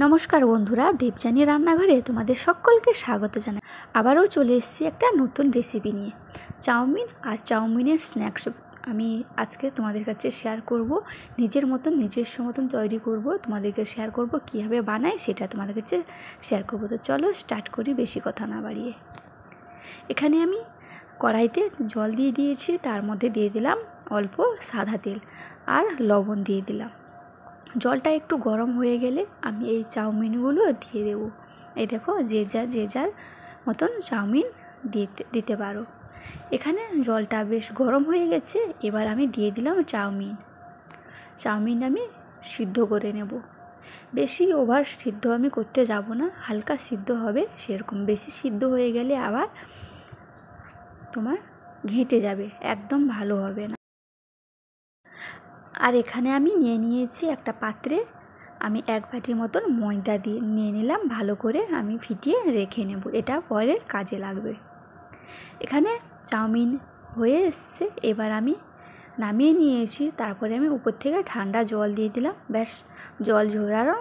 নমস্কার বন্ধুরা, দেবযানী রান্নাঘরে তোমাদের সকলকে স্বাগত জানাই। আবারও চলে এসেছি একটা নতুন রেসিপি নিয়ে। চাউমিন আর চাউমিনের স্ন্যাক্স আমি আজকে তোমাদের কাছে শেয়ার করব। নিজস্ব মতন তৈরি করব, তোমাদেরকে শেয়ার করব কীভাবে বানাই সেটা তোমাদের কাছে শেয়ার করব। তো চলো স্টার্ট করি বেশি কথা না বাড়িয়ে। এখানে আমি কড়াইতে জল দিয়ে দিয়েছি, তার মধ্যে দিয়ে দিলাম অল্প সাদা তেল আর লবণ দিয়ে দিলাম। জলটা একটু গরম হয়ে গেলে আমি এই চাউমিনগুলো দিয়ে দেবো। এই দেখো, যে যার মতন চাউমিন দিতে পারো। এখানে জলটা বেশ গরম হয়ে গেছে, এবার আমি দিয়ে দিলাম চাউমিন আমি সিদ্ধ করে নেব। বেশি ওভার সিদ্ধ আমি করতে যাব না, হালকা সিদ্ধ হবে সেরকম। বেশি সিদ্ধ হয়ে গেলে আবার তোমার ঘেঁটে যাবে, একদম ভালো হবে না। আর এখানে আমি নিয়েছি একটা পাত্রে আমি 1 বাটির মতন ময়দা নিয়ে নিলাম। ভালো করে আমি ফিটিয়ে রেখে নেব, এটা পরে কাজে লাগবে। এখানে চাউমিন হয়ে এসছে, এবার আমি নামিয়ে নিয়েছি। তারপরে আমি উপর থেকে ঠান্ডা জল দিয়ে দিলাম। ব্যাস, জল ঝরারও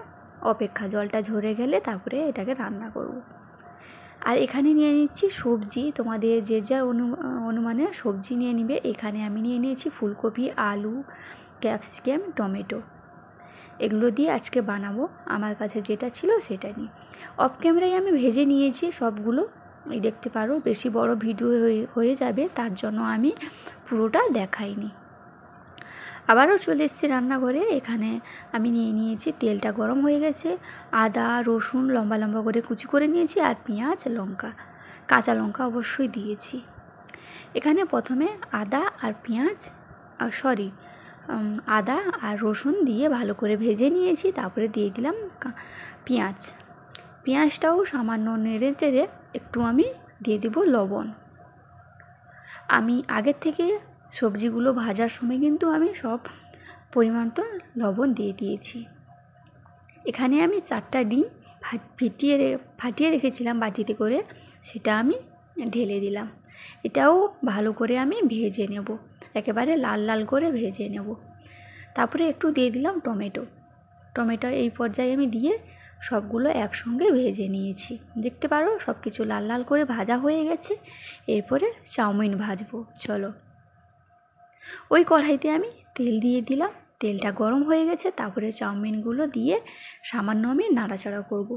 অপেক্ষা। জলটা ঝরে গেলে তারপরে এটাকে রান্না করব। আর এখানে নিয়ে নিচ্ছি সবজি, তোমাদের যে যা অনুমানে সবজি নিয়ে নিবে। এখানে আমি নিয়ে নিয়েছি ফুলকপি, আলু, ক্যাপসিকাম, টমেটো। এগুলো দিয়ে আজকে বানাবো। আমার কাছে যেটা ছিল সেটা নিয়ে অফ ক্যামেরায় আমি ভেজে নিয়েছি সবগুলো। এই দেখতে পারো, বেশি বড় ভিডিও হয়ে যাবে, তার জন্য আমি পুরোটা দেখাইনি। আবারও চলে এসেছি রান্নাঘরে। এখানে আমি নিয়েছি, তেলটা গরম হয়ে গেছে। আদা রসুন লম্বা লম্বা করে কুচি করে নিয়েছি, আর পেঁয়াজ লঙ্কা, কাঁচা লঙ্কা অবশ্যই দিয়েছি। এখানে প্রথমে আদা আর রসুন দিয়ে ভালো করে ভেজে নিয়েছি। তারপরে দিয়ে দিলাম পেঁয়াজটাও সামান্য নেড়ে চেড়ে একটু আমি দিয়ে দেব লবণ। আমি আগের থেকে সবজিগুলো ভাজার সময় কিন্তু আমি সব পরিমাণ তো লবণ দিয়ে দিয়েছি। এখানে আমি 4টা ডিম ফাটিয়ে রেখেছিলাম বাটিতে করে, সেটা আমি ঢেলে দিলাম। এটাও ভালো করে আমি ভেজে নেব, একেবারে লাল লাল করে ভেজে নেব। তারপরে একটু দিয়ে দিলাম টমেটো এই পর্যায়ে আমি দিয়ে সবগুলো একসঙ্গে ভেজে নিয়েছি। দেখতে পারো সব কিছু লাল লাল করে ভাজা হয়ে গেছে। এরপরে চাউমিন ভাজবো। চলো, ওই কড়াইতে আমি তেল দিয়ে দিলাম। তেলটা গরম হয়ে গেছে, তারপরে চাউমিনগুলো দিয়ে সামান্য আমি নাড়াচাড়া করব।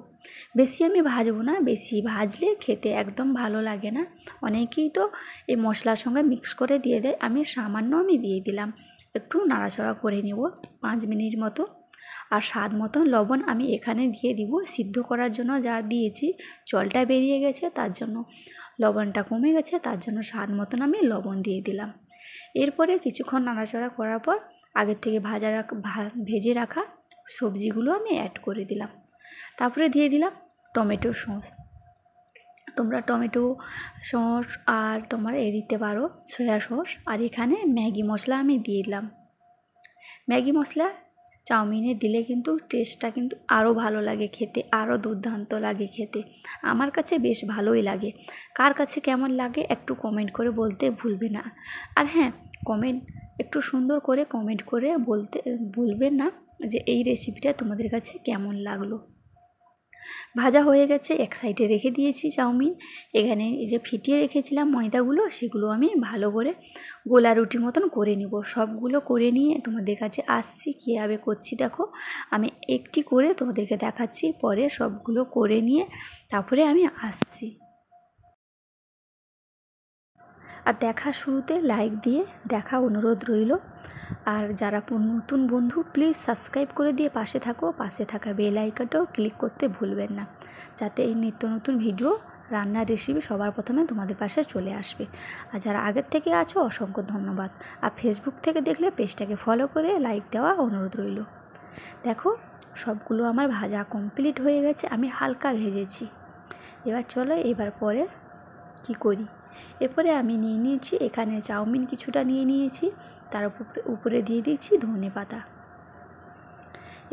বেশি আমি ভাজবো না, বেশি ভাজলে খেতে একদম ভালো লাগে না। অনেকেই তো এই মশলার সঙ্গে মিক্স করে দিয়ে দেয়, আমি সামান্য দিয়ে দিলাম। একটু নাড়াচাড়া করে নেব 5 মিনিট মতো। আর স্বাদ মতন লবণ আমি এখানে দিয়ে দিব। সিদ্ধ করার জন্য যা দিয়েছি জলটা বেরিয়ে গেছে, তার জন্য লবণটা কমে গেছে, তার জন্য স্বাদ মতন আমি লবণ দিয়ে দিলাম। এরপরে কিছুক্ষণ নাড়াচাড়া করার পর আগের থেকে ভেজে রাখা সবজিগুলো আমি অ্যাড করে দিলাম। তারপরে দিয়ে দিলাম টমেটো সস। তোমরা টমেটো সস আর তোমরা দিতে পারো সয়া সস। আর এখানে ম্যাগি মশলা আমি দিয়ে দিলাম। ম্যাগি মশলা চাউমিনে দিলে কিন্তু টেস্টটা কিন্তু আরও ভালো লাগে খেতে, আরও দুর্দান্ত লাগে খেতে। আমার কাছে বেশ ভালোই লাগে। কার কাছে কেমন লাগে একটু কমেন্ট করে বলতে ভুলবে না। আর হ্যাঁ, একটু সুন্দর করে কমেন্ট করে ভুলবেন না যে এই রেসিপিটা তোমাদের কাছে কেমন লাগলো। ভাজা হয়ে গেছে, এক সাইডে রেখে দিয়েছি চাউমিন। এখানে এই যে ফিটিয়ে রেখেছিলাম ময়দাগুলো, সেগুলো আমি ভালো করে গোলা রুটির মতন করে নিব। সবগুলো করে নিয়ে তোমাদের কাছে আসছি, কীভাবে করছি দেখো। আমি একটি করে তোমাদেরকে দেখাচ্ছি, পরে সবগুলো করে নিয়ে তারপরে আমি আসছি। আর দেখা শুরুতে লাইক দিয়ে দেখা অনুরোধ রইল। আর যারা নতুন বন্ধু প্লিজ সাবস্ক্রাইব করে দিয়ে পাশে থাকা বেল আইকনটাও ক্লিক করতে ভুলবেন না, যাতে এই নিত্য নতুন ভিডিও রান্নার রেসিপি সবার প্রথমে তোমাদের পাশে চলে আসবে। আর যারা আগের থেকে আছো অসংখ্য ধন্যবাদ। আর ফেসবুক থেকে দেখলে পেজটাকে ফলো করে লাইক দেওয়া অনুরোধ রইল। দেখো সবগুলো আমার ভাজা কমপ্লিট হয়ে গেছে, আমি হালকা ভেজেছি। এবার চলো, পরে কি করি। এরপরে আমি নিয়েছি এখানে চাউমিন কিছুটা নিয়েছি, তার উপরে দিয়ে দিচ্ছি ধনেপাতা।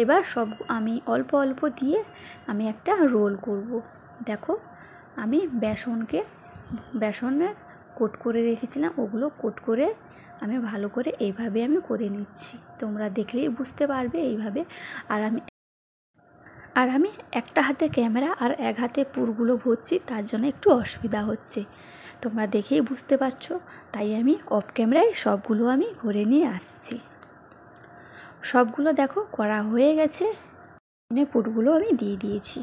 এবার সব আমি অল্প অল্প দিয়ে আমি একটা রোল করব। দেখো, আমি বেসনের কোট করে রেখেছিলাম, ওগুলো কোট করে আমি ভালো করে এইভাবে আমি করে নিচ্ছি। তোমরা দেখলেই বুঝতে পারবে এইভাবে। আর আমি একটা হাতে ক্যামেরা আর এক হাতে পুরগুলো ভরছি, তার জন্য একটু অসুবিধা হচ্ছে, তোমরা দেখেই বুঝতে পারছো। তাই আমি অফ ক্যামেরায় সবগুলো আমি করে নিয়ে আসছি। সবগুলো দেখো করা হয়ে গেছে, পুরগুলো আমি দিয়ে দিয়েছি।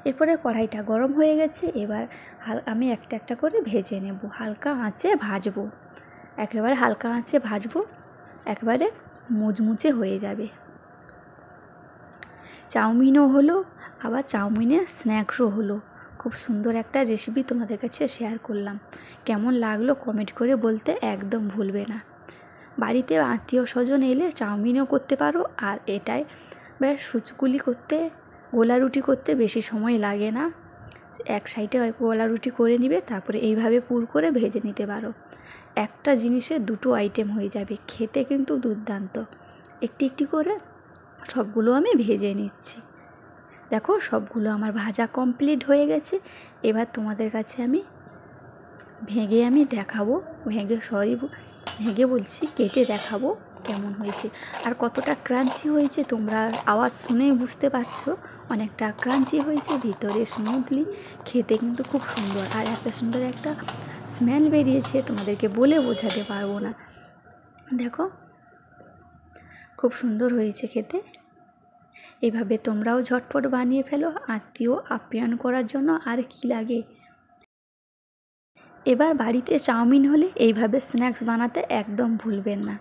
এরপরে কড়াইটা গরম হয়ে গেছে, এবার আমি একটা একটা করে ভেজে নেব, হালকা আঁচে ভাজবো, একেবারে হালকা আঁচে ভাজবো, একেবারে মুচমুচে হয়ে যাবে। চাউমিনও হলো, আবার চাউমিনের স্ন্যাক্সও হলো। খুব সুন্দর একটা রেসিপি তোমাদের কাছে শেয়ার করলাম। কেমন লাগলো কমেন্ট করে বলতে একদম ভুলবে না। বাড়িতে আত্মীয় স্বজন এলে চাউমিনও করতে পারো, আর এটাই বেশ সুচকুলি করতে, গোলা রুটি করতে বেশি সময় লাগে না। এক সাইডে গোলা রুটি করে নিবে, তারপরে এইভাবে পুর করে ভেজে নিতে পারো। একটা জিনিসে দুটো আইটেম হয়ে যাবে, খেতে কিন্তু দুর্দান্ত। একটি একটি করে সবগুলো আমি ভেজে নিচ্ছি। দেখো সবগুলো আমার ভাজা কমপ্লিট হয়ে গেছে। এবার তোমাদের কাছে আমি ভেঙে দেখাবো, ভেঙে বলছি, কেটে দেখাবো কেমন হয়েছে আর কতটা ক্রাঞ্চি হয়েছে। তোমরা আওয়াজ শুনেই বুঝতে পারছো অনেকটা ক্রাঞ্চি হয়েছে, ভিতরে স্মুথলি, খেতে কিন্তু খুব সুন্দর। আর এত সুন্দর একটা স্মেল বেরিয়েছে, তোমাদেরকে বলে বোঝাতে পারবো না। দেখো খুব সুন্দর হয়েছে খেতে। এভাবে তোমরাও ঝটপট বানিয়ে ফেলো, আত্মীয় আপ্যায়ন করার জন্য আর কি লাগে। এবার বাড়িতে চাউমিন হলে এইভাবে স্ন্যাক্স বানাতে একদম ভুলবেন না।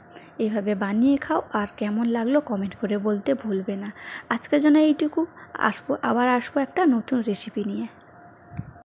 এইভাবে বানিয়ে খাও, আর কেমন লাগলো কমেন্ট করে বলতে ভুলবে না। আজকের জন্য এইটুকু, আবার আসবো একটা নতুন রেসিপি নিয়ে।